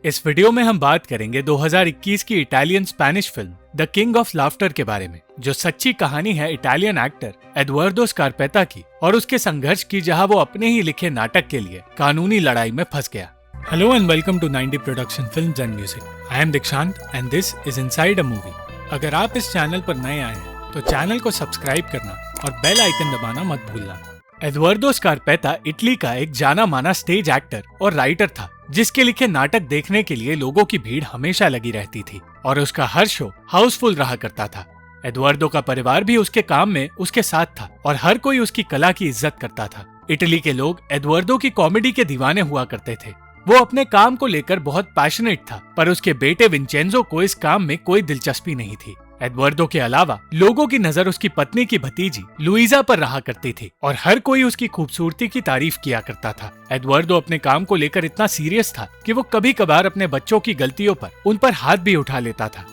इस वीडियो में हम बात करेंगे 2021 की Italian Spanish film the king of laughter के बारे में, जो सच्ची कहानी है इटालियन एक्टर एडवर्डो स्कारपेता की और उसके संघर्ष की, जहां वो अपने ही लिखे नाटक के लिए कानूनी लड़ाई में फंस गया। Hello and welcome to 90 production films and music. I am Dikshant and this is inside a movie. अगर आप इस चैनल पर नए आए हैं तो चैनल को सब्सक्राइब करना और बेल आइकन दबाना मत भूलना। एडवर्डो स्कारपेता इटली का एक जाना माना स्टेज एक्टर और राइटर था, जिसके लिखे नाटक देखने के लिए लोगों की भीड़ हमेशा लगी रहती थी और उसका हर शो हाउसफुल रहा करता था। एडवर्डो का परिवार भी उसके काम में उसके साथ था और हर कोई उसकी कला की इज्जत करता था। इटली के लोग एडवर्डो की कॉमेडी के दीवाने हुआ करते थे। वो अपने काम को लेकर बहुत पैशनेट था, पर उसके बेटे विंचेंजो को इस काम में कोई दिलचस्पी नहीं थी। एडवर्डो के अलावा लोगों की नजर उसकी पत्नी की भतीजी लुइजा पर रहा करती थी और हर कोई उसकी खूबसूरती की तारीफ किया करता था। एडवर्डो अपने काम को लेकर इतना सीरियस था कि वो कभी कभार अपने बच्चों की गलतियों पर उन पर हाथ भी उठा लेता था।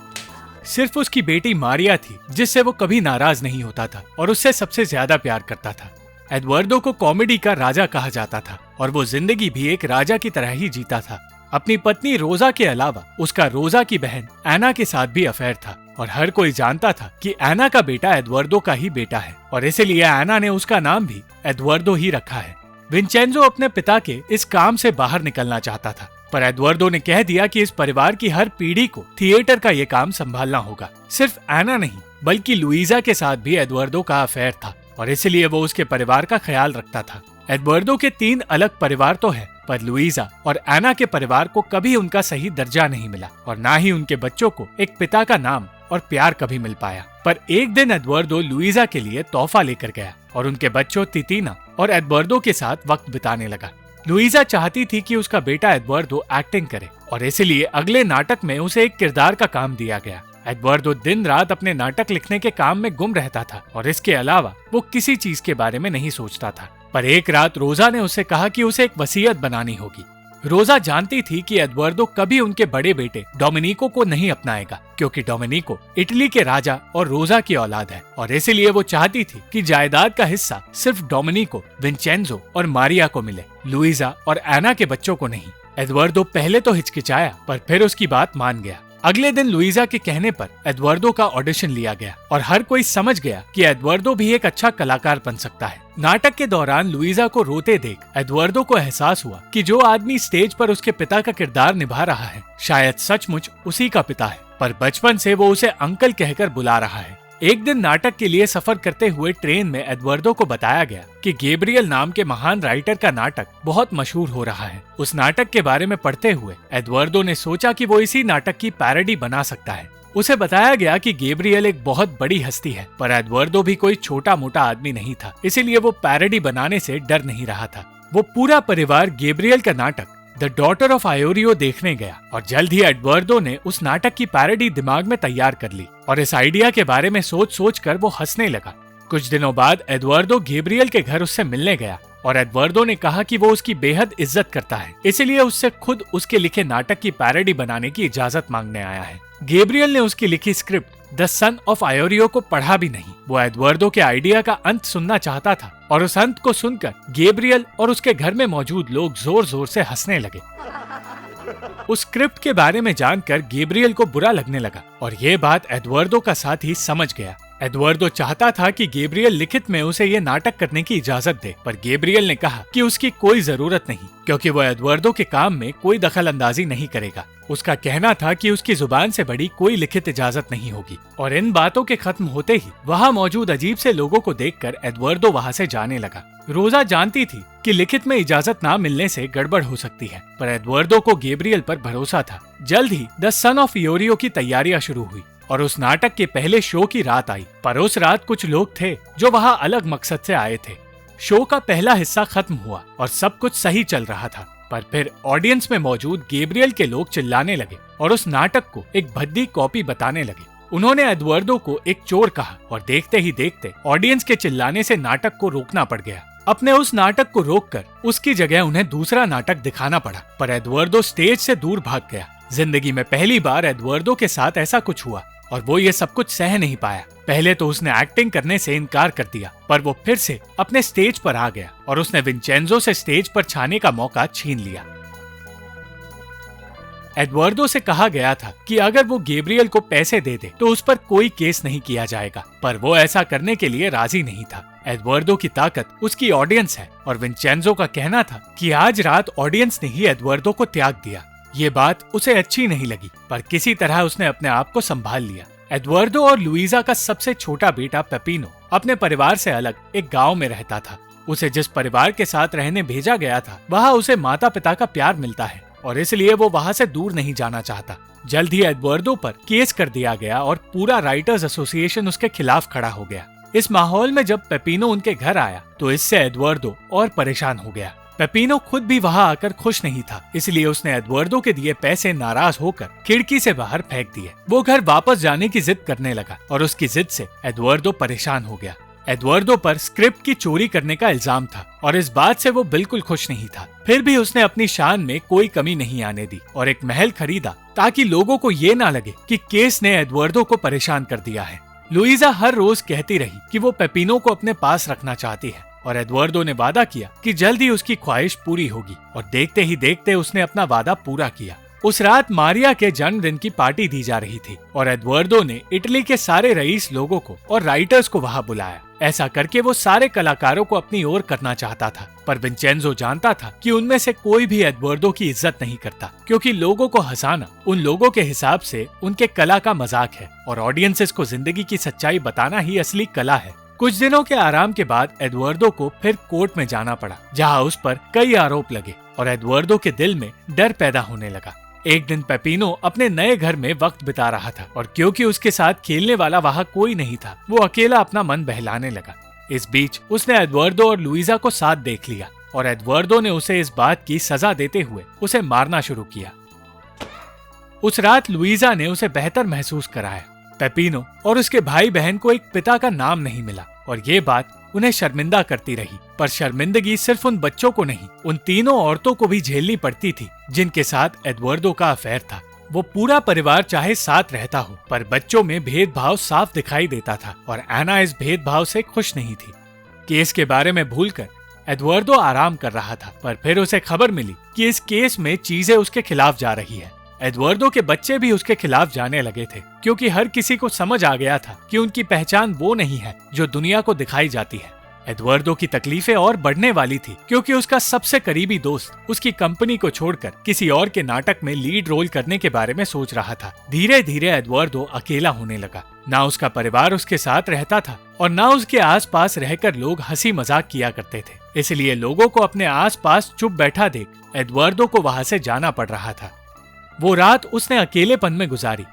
सिर्फ उसकी बेटी मारिया थी जिससे वो कभी नाराज नहीं होता था और उससे सबसे ज्यादा प्यार करता था। एडवर्डो को कॉमेडी का राजा कहा जाता था और वो जिंदगी भी एक राजा की तरह ही जीता था। अपनी पत्नी रोजा के अलावा उसका रोजा की बहन एना के साथ भी अफेयर था और हर कोई जानता था कि एना का बेटा एडवर्डो का ही बेटा है और इसीलिए एना ने उसका नाम भी एडवर्डो ही रखा है। विंचेंजो अपने पिता के इस काम से बाहर निकलना चाहता था, पर एडवर्डो ने कह दिया कि इस परिवार की हर पीढ़ी को थिएटर का ये काम संभालना होगा। सिर्फ एना नहीं बल्कि लुइजा के साथ भी एडवर्डो का अफेयर था और इसलिए वो उसके परिवार का ख्याल रखता था। एडवर्डो के 3 अलग परिवार तो है, पर लुइजा और एना के परिवार को कभी उनका सही दर्जा नहीं मिला और ना ही उनके बच्चों को एक पिता का नाम और प्यार कभी मिल पाया। पर एक दिन एडवर्डो लुइजा के लिए तोहफा लेकर गया और उनके बच्चों तितीना और एडवर्डो के साथ वक्त बिताने लगा। लुइजा चाहती थी कि उसका बेटा एडवर्डो एक्टिंग करे और इसलिए अगले नाटक में उसे एक किरदार का काम दिया गया। एडवर्डो दिन रात अपने नाटक लिखने के काम में गुम रहता था और इसके अलावा वो किसी चीज के बारे में नहीं सोचता था। पर एक रात रोजा ने उससे कहा कि उसे एक वसीयत बनानी होगी। रोजा जानती थी कि एडवर्डो कभी उनके बड़े बेटे डोमिनिको को नहीं अपनाएगा, क्योंकि डोमिनिको इटली के राजा और रोजा की औलाद है और इसलिए वो चाहती थी कि जायदाद का हिस्सा सिर्फ डोमिनिको, विंचेंजो और मारिया को मिले, लुइजा और एना के बच्चों को नहीं। एडवर्डो पहले तो हिचकिचाया, पर फिर उसकी बात मान गया। अगले दिन लुइजा के कहने पर एडवर्डो का ऑडिशन लिया गया और हर कोई समझ गया कि एडवर्डो भी एक अच्छा कलाकार बन सकता है। नाटक के दौरान लुइजा को रोते देख एडवर्डो को एहसास हुआ कि जो आदमी स्टेज पर उसके पिता का किरदार निभा रहा है शायद सचमुच उसी का पिता है, पर बचपन से वो उसे अंकल कहकर बुला रहा है। एक दिन नाटक के लिए सफर करते हुए ट्रेन में एडवर्डो को बताया गया कि गैब्रियल नाम के महान राइटर का नाटक बहुत मशहूर हो रहा है। उस नाटक के बारे में पढ़ते हुए एडवर्डो ने सोचा कि वो इसी नाटक की पैरोडी बना सकता है। उसे बताया गया कि गैब्रियल एक बहुत बड़ी हस्ती है, पर एडवर्डो भी कोई छोटा मोटा आदमी नहीं था, इसीलिए वो पैरोडी बनाने से डर नहीं रहा था। वो पूरा परिवार गैब्रियल का नाटक द डॉटर ऑफ आयोरियो देखने गया और जल्द ही एडवर्डो ने उस नाटक की पैरोडी दिमाग में तैयार कर ली और इस आइडिया के बारे में सोच कर वो हंसने लगा। कुछ दिनों बाद एडवर्डो गैब्रियल के घर उससे मिलने गया और एडवर्डो ने कहा कि वो उसकी बेहद इज्जत करता है, इसलिए उससे खुद उसके लिखे नाटक की पैरोडी बनाने की इजाजत मांगने आया है। गैब्रियल ने उसकी लिखी स्क्रिप्ट द सन ऑफ आयोरियो को पढ़ा भी नहीं। वो एडवर्डो के आइडिया का अंत सुनना चाहता था और उस अंत को सुनकर गैब्रियल और उसके घर में मौजूद लोग जोर जोर से हंसने लगे। उस स्क्रिप्ट के बारे में जानकर गैब्रियल को बुरा लगने लगा और ये बात एडवर्डो का साथी समझ गया। एडवर्डो चाहता था कि गैब्रियल लिखित में उसे ये नाटक करने की इजाजत दे, पर गैब्रियल ने कहा कि उसकी कोई जरूरत नहीं, क्योंकि वो एडवर्डो के काम में कोई दखल अंदाजी नहीं करेगा। उसका कहना था कि उसकी जुबान से बड़ी कोई लिखित इजाजत नहीं होगी। और इन बातों के खत्म होते ही वहाँ मौजूद अजीब से लोगों को देखकर एडवर्डो वहाँ से जाने लगा। रोजा जानती थी कि लिखित में इजाजत ना मिलने से गड़बड़ हो सकती है, पर एडवर्डो को गैब्रियल पर भरोसा था। जल्द ही द सन ऑफ आयोरियो की तैयारियां शुरू हुई और उस नाटक के पहले शो की रात आई, पर उस रात कुछ लोग थे जो वहाँ अलग मकसद से आए थे। शो का पहला हिस्सा खत्म हुआ और सब कुछ सही चल रहा था, पर फिर ऑडियंस में मौजूद गैब्रियल के लोग चिल्लाने लगे और उस नाटक को एक भद्दी कॉपी बताने लगे। उन्होंने एडवर्डो को एक चोर कहा और देखते ही देखते ऑडियंस के चिल्लाने से नाटक को रोकना पड़ गया। अपने उस नाटक को रोककर उसकी जगह उन्हें दूसरा नाटक दिखाना पड़ा, पर एडवर्डो स्टेज से दूर भाग गया। जिंदगी में पहली बार एडवर्डो के साथ ऐसा कुछ हुआ और वो ये सब कुछ सह नहीं पाया। पहले तो उसने एक्टिंग करने से इनकार कर दिया, पर वो फिर से अपने स्टेज पर आ गया और उसने विंचेंजो से स्टेज पर छाने का मौका छीन लिया। एडवर्डो से कहा गया था कि अगर वो गैब्रियल को पैसे दे दे तो उस पर कोई केस नहीं किया जाएगा, पर वो ऐसा करने के लिए राजी नहीं था। एडवर्डो की ताकत उसकी ऑडियंस है और विंचेंजो का कहना था कि आज रात ऑडियंस ने ही एडवर्डो को त्याग दिया। ये बात उसे अच्छी नहीं लगी, पर किसी तरह उसने अपने आप को संभाल लिया। एडवर्डो और लुइजा का सबसे छोटा बेटा पेपिनो अपने परिवार से अलग एक गांव में रहता था। उसे जिस परिवार के साथ रहने भेजा गया था वहाँ उसे माता पिता का प्यार मिलता है और इसलिए वो वहाँ से दूर नहीं जाना चाहता। जल्द ही एडवर्डो पर केस कर दिया गया और पूरा राइटर्स एसोसिएशन उसके खिलाफ खड़ा हो गया। इस माहौल में जब पेपिनो उनके घर आया तो इससे एडवर्डो और परेशान हो गया। पेपिनो खुद भी वहाँ आकर खुश नहीं था, इसलिए उसने एडवर्डो के दिए पैसे नाराज होकर खिड़की से बाहर फेंक दिए। वो घर वापस जाने की जिद करने लगा और उसकी जिद से एडवर्डो परेशान हो गया। एडवर्डो पर स्क्रिप्ट की चोरी करने का इल्जाम था और इस बात से वो बिल्कुल खुश नहीं था। फिर भी उसने अपनी शान में कोई कमी नहीं आने दी और एक महल खरीदा ताकि लोगों को ये ना लगे कि केस ने एडवर्डो को परेशान कर दिया है। लुइजा हर रोज कहती रही कि वो पेपिनो को अपने पास रखना चाहती है और एडवर्डो ने वादा किया कि जल्द ही उसकी ख्वाहिश पूरी होगी और देखते ही देखते उसने अपना वादा पूरा किया। उस रात मारिया के जन्मदिन की पार्टी दी जा रही थी और एडवर्डो ने इटली के सारे रईस लोगों को और राइटर्स को वहां बुलाया। ऐसा करके वो सारे कलाकारों को अपनी ओर करना चाहता था, पर विंचेंजो जानता था कि उनमें से कोई भी एडवर्डो की इज्जत नहीं करता, क्योंकि लोगों को हंसाना उन लोगों के हिसाब से उनके कला का मजाक है और ऑडियंसेस को जिंदगी की सच्चाई बताना ही असली कला है। कुछ दिनों के आराम के बाद एडवर्डो को फिर कोर्ट में जाना पड़ा, जहाँ उस पर कई आरोप लगे और एडवर्डो के दिल में डर पैदा होने लगा। एक दिन पेपिनो अपने नए घर में वक्त बिता रहा था और क्योंकि उसके साथ खेलने वाला वहाँ कोई नहीं था, वो अकेला अपना मन बहलाने लगा। इस बीच उसने एडवर्डो और लुइजा को साथ देख लिया और एडवर्डो ने उसे इस बात की सजा देते हुए उसे मारना शुरू किया। उस रात लुइजा ने उसे बेहतर महसूस कराया। पेपिनो और उसके भाई बहन को एक पिता का नाम नहीं मिला और ये बात उन्हें शर्मिंदा करती रही, पर शर्मिंदगी सिर्फ उन बच्चों को नहीं, उन तीनों औरतों को भी झेलनी पड़ती थी जिनके साथ एडवर्डो का अफेयर था। वो पूरा परिवार चाहे साथ रहता हो, पर बच्चों में भेदभाव साफ दिखाई देता था और एना इस भेदभाव से खुश नहीं थी। केस के बारे में भूलकर एडवर्डो आराम कर रहा था, पर फिर उसे खबर मिली कि इस केस में चीजें उसके खिलाफ जा रही है। एडवर्डो के बच्चे भी उसके खिलाफ जाने लगे थे, क्योंकि हर किसी को समझ आ गया था कि उनकी पहचान वो नहीं है जो दुनिया को दिखाई जाती है। एडवर्डो की तकलीफें और बढ़ने वाली थी, क्योंकि उसका सबसे करीबी दोस्त उसकी कंपनी को छोड़कर किसी और के नाटक में लीड रोल करने के बारे में सोच रहा था। धीरे धीरे एडवर्डो अकेला होने लगा। ना उसका परिवार उसके साथ रहता था और ना उसके आसपास रहकर लोग हंसी मजाक किया करते थे, इसलिए लोगों को अपने आसपास चुप बैठा देख एडवर्डो को वहां से जाना पड़ रहा था। वो रात उसने अकेलेपन में गुजारी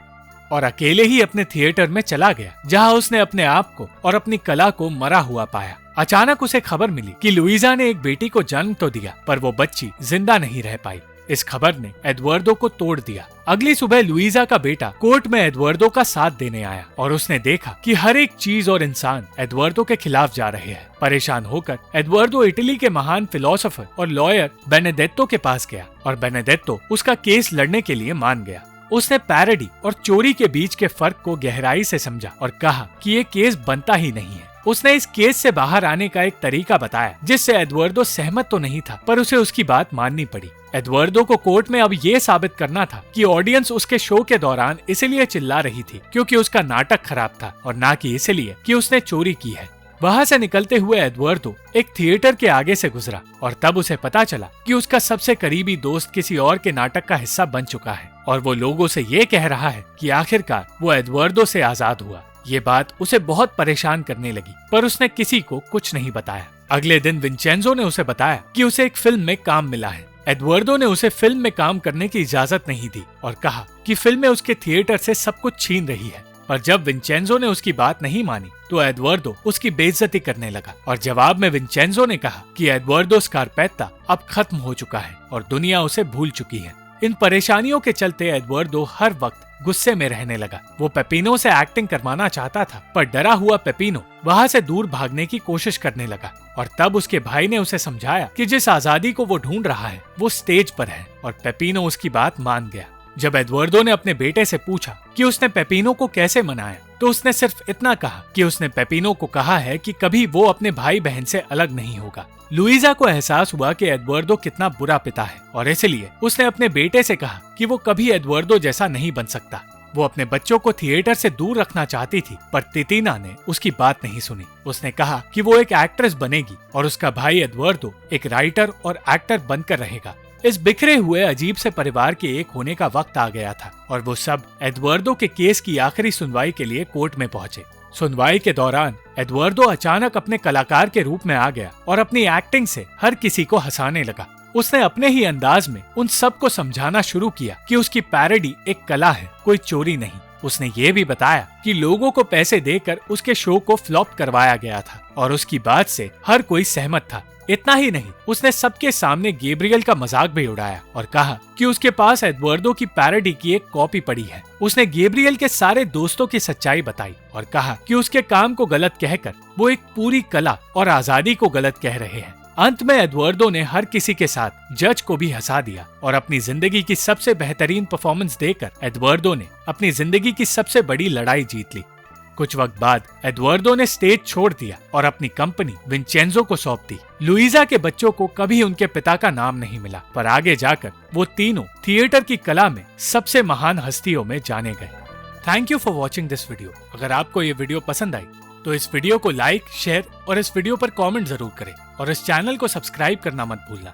और अकेले ही अपने थिएटर में चला गया, जहां उसने अपने आप को और अपनी कला को मरा हुआ पाया। अचानक उसे खबर मिली कि लुइजा ने एक बेटी को जन्म तो दिया, पर वो बच्ची जिंदा नहीं रह पाई। इस खबर ने एडवर्डो को तोड़ दिया। अगली सुबह लुइजा का बेटा कोर्ट में एडवर्डो का साथ देने आया और उसने देखा कि हर एक चीज और इंसान एडवर्डो के खिलाफ जा रहे हैं। परेशान होकर एडवर्डो इटली के महान फिलोसोफर और लॉयर बेनेडेत्तो के पास गया और बेनेडेत्तो उसका केस लड़ने के लिए मान गया। उसने पैरोडी और चोरी के बीच के फर्क को गहराई से समझा और कहा कि ये केस बनता ही नहीं है। उसने इस केस से बाहर आने का एक तरीका बताया, जिससे एडवर्डो सहमत तो नहीं था, पर उसे उसकी बात माननी पड़ी। एडवर्डो को कोर्ट में अब ये साबित करना था कि ऑडियंस उसके शो के दौरान इसलिए चिल्ला रही थी क्योंकि उसका नाटक खराब था और ना कि इसलिए कि उसने चोरी की है। वहाँ से निकलते हुए एडवर्डो एक थिएटर के आगे से गुजरा और तब उसे पता चला कि उसका सबसे करीबी दोस्त किसी और के नाटक का हिस्सा बन चुका है और वो लोगों से ये कह रहा है कि आखिरकार वो एडवर्डो से आजाद हुआ। ये बात उसे बहुत परेशान करने लगी, पर उसने किसी को कुछ नहीं बताया। अगले दिन विंचेंजो ने उसे बताया कि उसे एक फिल्म में काम मिला है। एडवर्डो ने उसे फिल्म में काम करने की इजाजत नहीं दी और कहा कि फिल्में उसके थिएटर से सब कुछ छीन रही है। पर जब विंचेंजो ने उसकी बात नहीं मानी तो एडवर्डो उसकी बेइज्जती करने लगा और जवाब में विंचेंजो ने कहा कि एडवर्डो स्कारपेत्ता अब खत्म हो चुका है और दुनिया उसे भूल चुकी है। इन परेशानियों के चलते एडवर्डो हर वक्त गुस्से में रहने लगा। वो पेपिनो से एक्टिंग करवाना चाहता था, पर डरा हुआ पेपिनो वहाँ से दूर भागने की कोशिश करने लगा और तब उसके भाई ने उसे समझाया कि जिस आजादी को वो ढूंढ रहा है वो स्टेज पर है और पेपिनो उसकी बात मान गया। जब एडवर्डो ने अपने बेटे से पूछा कि उसने पेपिनो को कैसे मनाया, तो उसने सिर्फ इतना कहा कि उसने पेपिनो को कहा है कि कभी वो अपने भाई बहन से अलग नहीं होगा। लुइजा को एहसास हुआ कि एडवर्डो कितना बुरा पिता है और इसलिए उसने अपने बेटे से कहा कि वो कभी एडवर्डो जैसा नहीं बन सकता। वो अपने बच्चों को थिएटर से दूर रखना चाहती थी, पर तितीना ने उसकी बात नहीं सुनी। उसने कहा कि वो एक एक्ट्रेस बनेगी और उसका भाई एडवर्डो एक राइटर और एक्टर बनकर रहेगा। इस बिखरे हुए अजीब से परिवार के एक होने का वक्त आ गया था और वो सब एडवर्डो के केस की आखिरी सुनवाई के लिए कोर्ट में पहुंचे। सुनवाई के दौरान एडवर्डो अचानक अपने कलाकार के रूप में आ गया और अपनी एक्टिंग से हर किसी को हंसाने लगा। उसने अपने ही अंदाज में उन सबको समझाना शुरू किया कि उसकी पैरोडी एक कला है, कोई चोरी नहीं। उसने ये भी बताया कि लोगों को पैसे देकर उसके शो को फ्लॉप करवाया गया था और उसकी बात से हर कोई सहमत था। इतना ही नहीं, उसने सबके सामने गैब्रियल का मजाक भी उड़ाया और कहा कि उसके पास एडवर्डो की पैरोडी की एक कॉपी पड़ी है। उसने गैब्रियल के सारे दोस्तों की सच्चाई बताई और कहा कि उसके काम को गलत कहकर वो एक पूरी कला और आजादी को गलत कह रहे हैं। अंत में एडवर्डो ने हर किसी के साथ जज को भी हंसा दिया और अपनी जिंदगी की सबसे बेहतरीन परफॉर्मेंस देकर एडवर्डो ने अपनी जिंदगी की सबसे बड़ी लड़ाई जीत ली। कुछ वक्त बाद एडवर्डो ने स्टेज छोड़ दिया और अपनी कंपनी विंचेंजो को सौंप दी। लुइजा के बच्चों को कभी उनके पिता का नाम नहीं मिला, पर आगे जाकर वो तीनों थिएटर की कला में सबसे महान हस्तियों में जाने गए। Thank you for watching this video. अगर आपको ये वीडियो पसंद आई तो इस वीडियो को लाइक, शेयर और इस वीडियो पर कमेंट जरूर करें और इस चैनल को सब्सक्राइब करना मत भूलना।